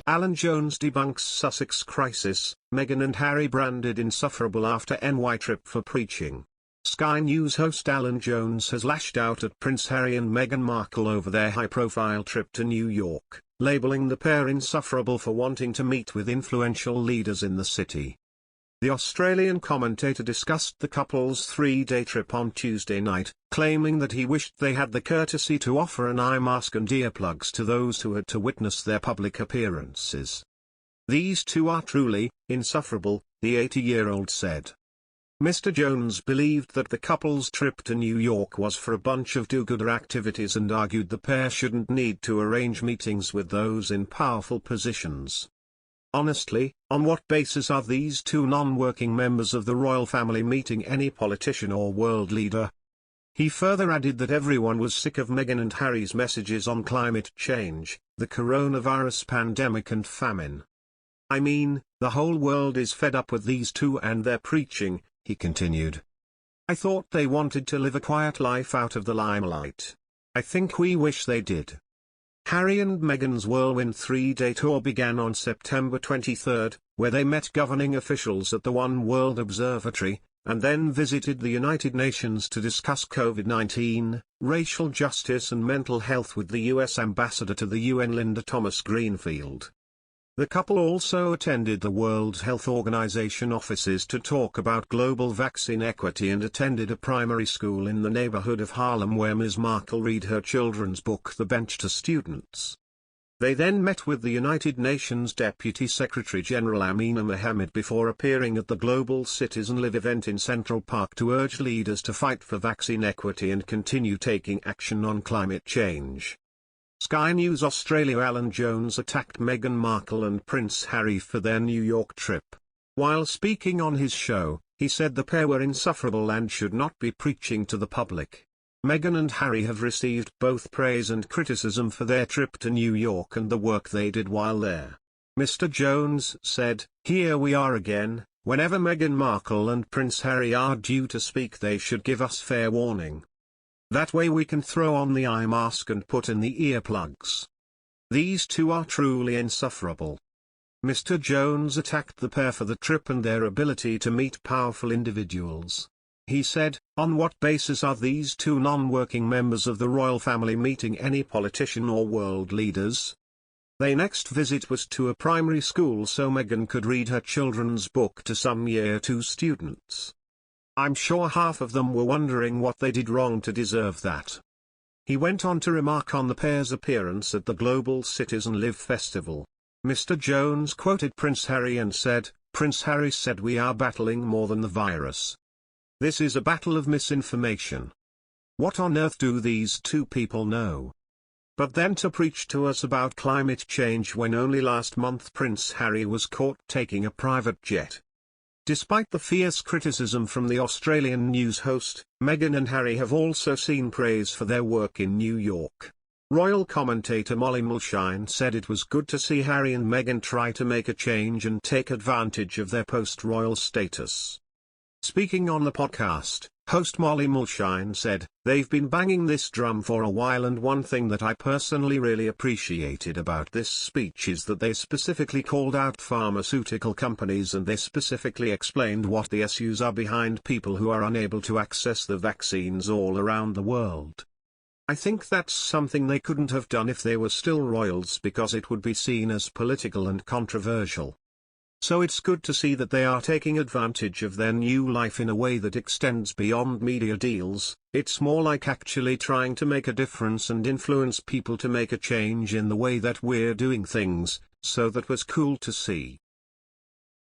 Alan Jones debunks Sussex crisis, Meghan and Harry branded insufferable after NY trip for preaching. Sky News host Alan Jones has lashed out at Prince Harry and Meghan Markle over their high-profile trip to New York, labelling the pair insufferable for wanting to meet with influential leaders in the city. The Australian commentator discussed the couple's three-day trip on Tuesday night, claiming that he wished they had the courtesy to offer an eye mask and earplugs to those who had to witness their public appearances. "These two are truly insufferable," the 80-year-old said. Mr. Jones believed that the couple's trip to New York was for a bunch of do-gooder activities and argued the pair shouldn't need to arrange meetings with those in powerful positions. "Honestly, on what basis are these two non-working members of the royal family meeting any politician or world leader?" He further added that everyone was sick of Meghan and Harry's messages on climate change, the coronavirus pandemic and famine. "I mean, the whole world is fed up with these two and their preaching," he continued. "I thought they wanted to live a quiet life out of the limelight. I think we wish they did." Harry and Meghan's whirlwind three-day tour began on September 23, where they met governing officials at the One World Observatory, and then visited the United Nations to discuss COVID-19, racial justice and mental health with the U.S. Ambassador to the UN Linda Thomas-Greenfield. The couple also attended the World Health Organization offices to talk about global vaccine equity and attended a primary school in the neighborhood of Harlem where Ms. Markle read her children's book The Bench to students. They then met with the United Nations Deputy Secretary-General Amina Mohammed before appearing at the Global Citizen Live event in Central Park to urge leaders to fight for vaccine equity and continue taking action on climate change. Sky News Australia Alan Jones attacked Meghan Markle and Prince Harry for their New York trip. While speaking on his show, he said the pair were insufferable and should not be preaching to the public. Meghan and Harry have received both praise and criticism for their trip to New York and the work they did while there. Mr. Jones said, "Here we are again. Whenever Meghan Markle and Prince Harry are due to speak they should give us fair warning. That way we can throw on the eye mask and put in the earplugs. These two are truly insufferable." Mr. Jones attacked the pair for the trip and their ability to meet powerful individuals. He said, "On what basis are these two non-working members of the royal family meeting any politician or world leaders?" Their next visit was to a primary school so Meghan could read her children's book to some Year 2 students. "I'm sure half of them were wondering what they did wrong to deserve that." He went on to remark on the pair's appearance at the Global Citizen Live festival. Mr. Jones quoted Prince Harry and said, "Prince Harry said we are battling more than the virus. This is a battle of misinformation. What on earth do these two people know? But then to preach to us about climate change when only last month Prince Harry was caught taking a private jet." Despite the fierce criticism from the Australian news host, Meghan and Harry have also seen praise for their work in New York. Royal commentator Molly Mulshine said it was good to see Harry and Meghan try to make a change and take advantage of their post-royal status. Speaking on the podcast, host Molly Mulshine said, "They've been banging this drum for a while and one thing that I personally really appreciated about this speech is that they specifically called out pharmaceutical companies and they specifically explained what the issues are behind people who are unable to access the vaccines all around the world. I think that's something they couldn't have done if they were still royals because it would be seen as political and controversial. So it's good to see that they are taking advantage of their new life in a way that extends beyond media deals. It's more like actually trying to make a difference and influence people to make a change in the way that we're doing things, so that was cool to see."